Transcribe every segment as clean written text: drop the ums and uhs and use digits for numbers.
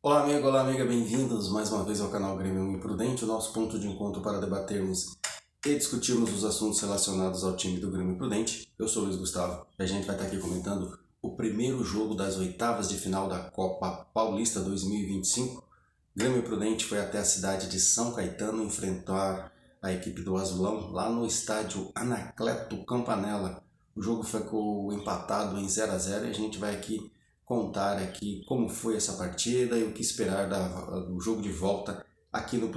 Olá amiga, bem-vindos mais uma vez ao canal Grêmio Imprudente, o nosso ponto de encontro para debatermos e discutirmos os assuntos relacionados ao time do Grêmio Imprudente. Eu sou o Luiz Gustavo e a gente vai estar aqui comentando o primeiro jogo das oitavas de final da Copa Paulista 2025. Grêmio Imprudente foi até a cidade de São Caetano enfrentar a equipe do Azulão lá no estádio Anacleto Campanella. O jogo ficou empatado em 0-0 e a gente vai aqui contar aqui como foi essa partida e o que esperar do jogo de volta aqui no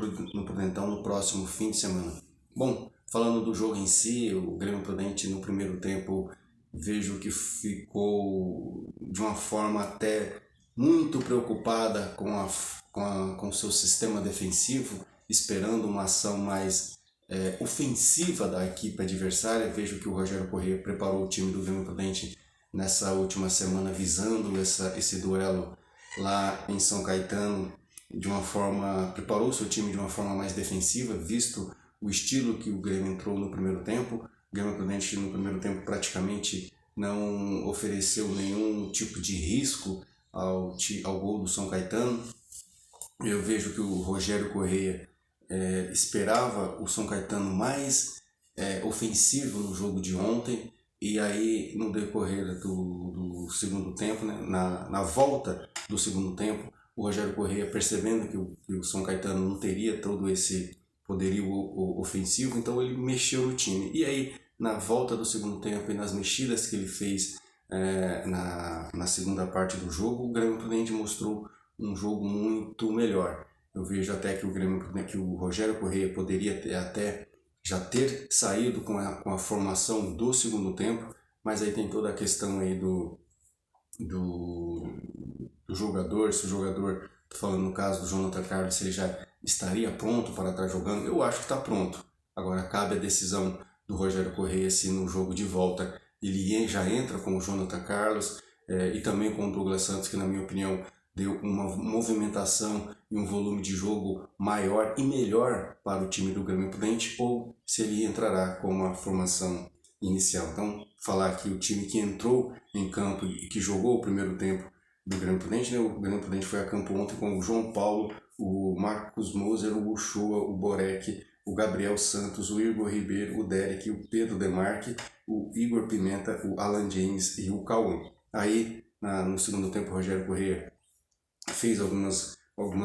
Prudentão no próximo fim de semana. Bom, falando do jogo em si, o Grêmio Prudente no primeiro tempo vejo que ficou de uma forma até muito preocupada com o seu sistema defensivo, esperando uma ação mais ofensiva da equipe adversária. Vejo que o Rogério Corrêa preparou o time do Grêmio Prudente nessa última semana visando esse duelo lá em São Caetano preparou seu time de uma forma mais defensiva, visto o estilo que o Grêmio entrou no primeiro tempo. O Grêmio Prudente no primeiro tempo praticamente não ofereceu nenhum tipo de risco ao gol do São Caetano. Eu vejo que o Rogério Corrêa esperava o São Caetano mais ofensivo no jogo de ontem. E aí, no decorrer do segundo tempo, né, na volta do segundo tempo, o Rogério Corrêa, percebendo que o São Caetano não teria todo esse poderio ofensivo, então ele mexeu no time. E aí, na volta do segundo tempo e nas mexidas que ele fez na segunda parte do jogo, o Grêmio Prudente mostrou um jogo muito melhor. Eu vejo até que o Rogério Corrêa poderia até já ter saído com a formação do segundo tempo, mas aí tem toda a questão aí do jogador, se o jogador, tô falando no caso do Jonathan Carlos, se ele já estaria pronto para estar jogando. Eu acho que está pronto. Agora cabe a decisão do Rogério Corrêa se no jogo de volta ele já entra com o Jonathan Carlos e também com o Douglas Santos, que na minha opinião deu uma movimentação e um volume de jogo maior e melhor para o time do Grêmio Prudente, ou se ele entrará com uma formação inicial. Então, falar que o time que entrou em campo e que jogou o primeiro tempo do Grêmio Prudente, né? O Grêmio Prudente foi a campo ontem com o João Paulo, o Marcos Moser, o Uchoa, o Borek, o Gabriel Santos, o Igor Ribeiro, o Derek, o Pedro Demarque, o Igor Pimenta, o Alan James e o Cauã. Aí, no segundo tempo, o Rogério Corrêa fez algumas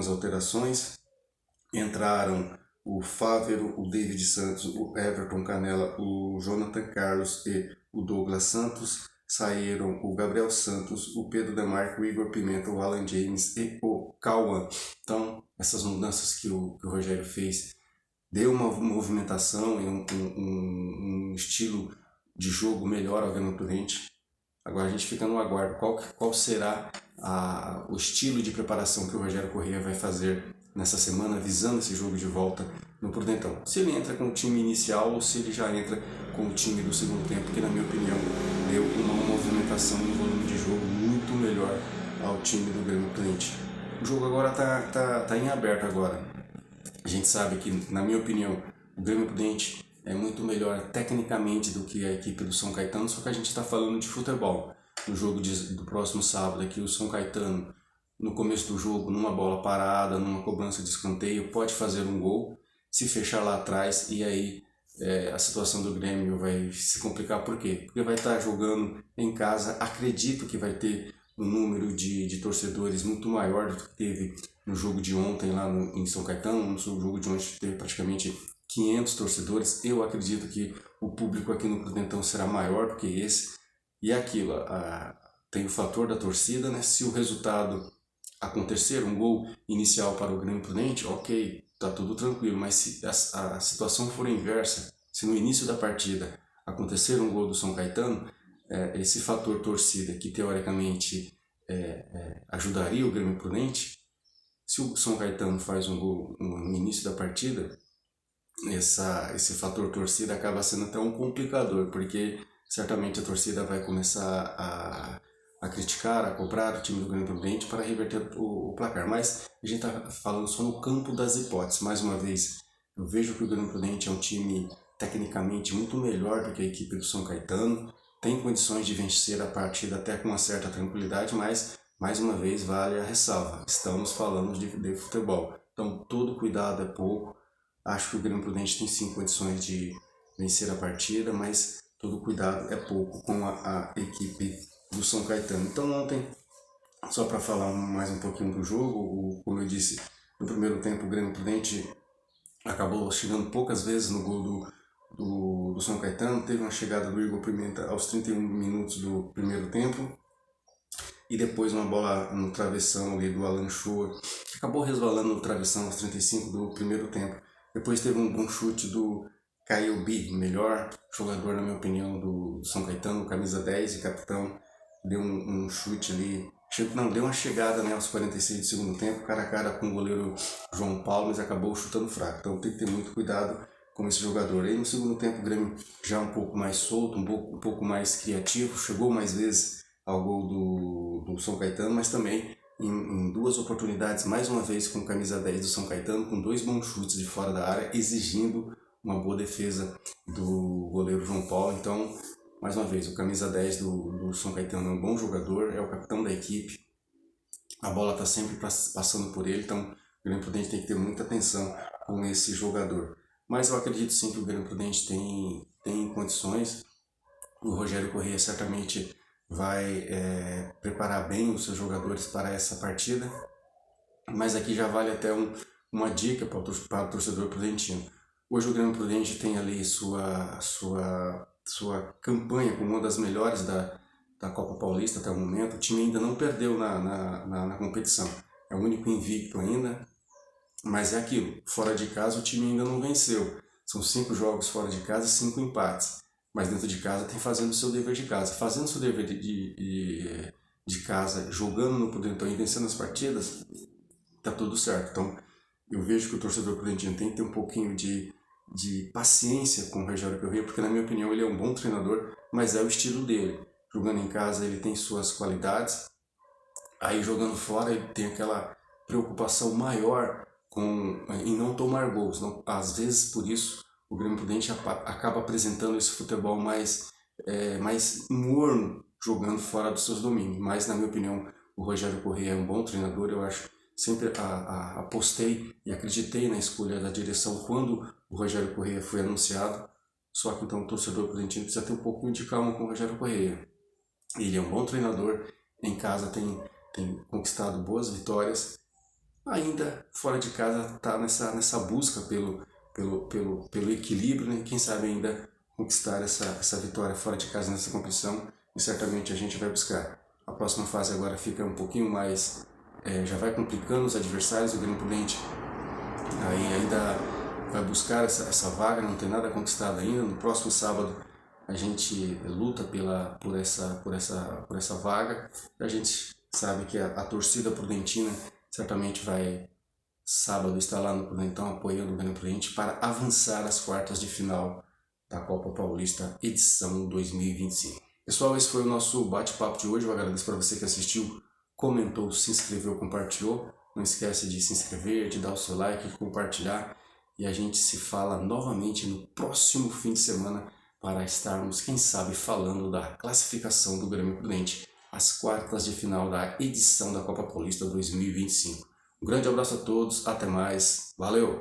alterações. Entraram o Fávero, o David Santos, o Everton Canella, o Jonathan Carlos e o Douglas Santos. Saíram o Gabriel Santos, o Pedro Demarque, o Igor Pimenta, o Alan James e o Cauã. Então, essas mudanças que o Rogério fez deu uma movimentação e um estilo de jogo melhor ao Grêmio Prudente. Agora a gente fica no aguardo qual será o estilo de preparação que o Rogério Corrêa vai fazer nessa semana, visando esse jogo de volta no Prudentão. Se ele entra com o time inicial ou se ele já entra com o time do segundo tempo, que na minha opinião deu uma movimentação e um volume de jogo muito melhor ao time do Grêmio Prudente. O jogo agora tá em aberto agora. A gente sabe que, na minha opinião, o Grêmio Prudente é muito melhor tecnicamente do que a equipe do São Caetano, só que a gente está falando de futebol. No jogo do próximo sábado aqui, o São Caetano, no começo do jogo, numa bola parada, numa cobrança de escanteio, pode fazer um gol, se fechar lá atrás, e aí a situação do Grêmio vai se complicar. Por quê? Porque vai estar jogando em casa. Acredito que vai ter um número de torcedores muito maior do que teve no jogo de ontem lá em São Caetano. No jogo de ontem teve praticamente 500 torcedores. Eu acredito que o público aqui no Prudentão será maior do que esse. E aquilo, tem o fator da torcida, né? Se o resultado acontecer, um gol inicial para o Grêmio Prudente, ok, tá tudo tranquilo. Mas se a situação for inversa, se no início da partida acontecer um gol do São Caetano, esse fator torcida que teoricamente ajudaria o Grêmio Prudente, se o São Caetano faz um gol no início da partida, esse fator torcida acaba sendo até um complicador, porque certamente a torcida vai começar a criticar, a cobrar o time do Grêmio Prudente para reverter o placar. Mas a gente está falando só no campo das hipóteses. Mais uma vez, eu vejo que o Grêmio Prudente é um time tecnicamente muito melhor do que a equipe do São Caetano, tem condições de vencer a partida até com uma certa tranquilidade, mas mais uma vez vale a ressalva, estamos falando de futebol, então todo cuidado é pouco. Acho que o Grêmio Prudente tem sim condições de vencer a partida, mas todo cuidado é pouco com a equipe do São Caetano. Então ontem, só para falar mais um pouquinho do jogo, como eu disse, no primeiro tempo o Grêmio Prudente acabou chegando poucas vezes no gol do São Caetano. Teve uma chegada do Igor Pimenta aos 31 minutos do primeiro tempo, e depois uma bola no travessão ali do Alan Shoa, que acabou resvalando no travessão aos 35 do primeiro tempo. Depois teve um bom chute do Caio B, melhor jogador, na minha opinião, do São Caetano, camisa 10 e capitão. Deu um chute ali, não, deu uma chegada, né, aos 46 do segundo tempo, cara a cara com o goleiro João Paulo, mas acabou chutando fraco. Então tem que ter muito cuidado com esse jogador. Aí no segundo tempo o Grêmio já um pouco mais solto, um pouco mais criativo, chegou mais vezes ao gol do São Caetano, mas também em duas oportunidades, mais uma vez com camisa 10 do São Caetano, com dois bons chutes de fora da área, exigindo uma boa defesa do goleiro João Paulo. Então, mais uma vez, o camisa 10 do São Caetano é um bom jogador, é o capitão da equipe, a bola está sempre passando por ele, então o Grêmio Prudente tem que ter muita atenção com esse jogador. Mas eu acredito sim que o Grêmio Prudente tem condições. O Rogério Corrêa certamente vai preparar bem os seus jogadores para essa partida, mas aqui já vale até uma dica para o torcedor prudentino. Hoje o Grêmio Prudente tem ali sua campanha como uma das melhores da Copa Paulista até o momento. O time ainda não perdeu na competição, é o único invicto ainda, mas é aquilo, fora de casa o time ainda não venceu. São 5 jogos fora de casa e 5 empates. Mas dentro de casa tem fazendo o seu dever de casa. Fazendo o seu dever de casa, jogando no Prudentão e vencendo as partidas, tá tudo certo. Então, eu vejo que o torcedor prudentino tem que ter um pouquinho de paciência com o Rogério Corrêa, porque na minha opinião ele é um bom treinador, mas é o estilo dele. Jogando em casa ele tem suas qualidades, aí jogando fora ele tem aquela preocupação maior em não tomar gols. Não, às vezes por isso o Grêmio Prudente acaba apresentando esse futebol mais morno, jogando fora dos seus domínios. Mas, na minha opinião, o Rogério Corrêa é um bom treinador. Eu acho, sempre apostei e acreditei na escolha da direção quando o Rogério Corrêa foi anunciado. Só que então o torcedor prudentino precisa ter um pouquinho de calma com o Rogério Corrêa. Ele é um bom treinador, em casa tem conquistado boas vitórias. Ainda fora de casa está nessa busca pelo equilíbrio, né? Quem sabe ainda conquistar essa vitória fora de casa nessa competição, e certamente a gente vai buscar. A próxima fase agora fica um pouquinho mais, já vai complicando os adversários. O Grêmio Prudente aí ainda vai buscar essa vaga, não tem nada conquistado ainda. No próximo sábado a gente luta por essa vaga. A gente sabe que a torcida prudentina certamente vai sábado estar lá no Prudentão apoiando o Grêmio Prudente para avançar às quartas de final da Copa Paulista edição 2025. Pessoal, esse foi o nosso bate-papo de hoje. Eu agradeço para você que assistiu, comentou, se inscreveu, compartilhou. Não esquece de se inscrever, de dar o seu like, de compartilhar. E a gente se fala novamente no próximo fim de semana para estarmos, quem sabe, falando da classificação do Grêmio Prudente às quartas de final da edição da Copa Paulista 2025. Um grande abraço a todos, até mais, valeu!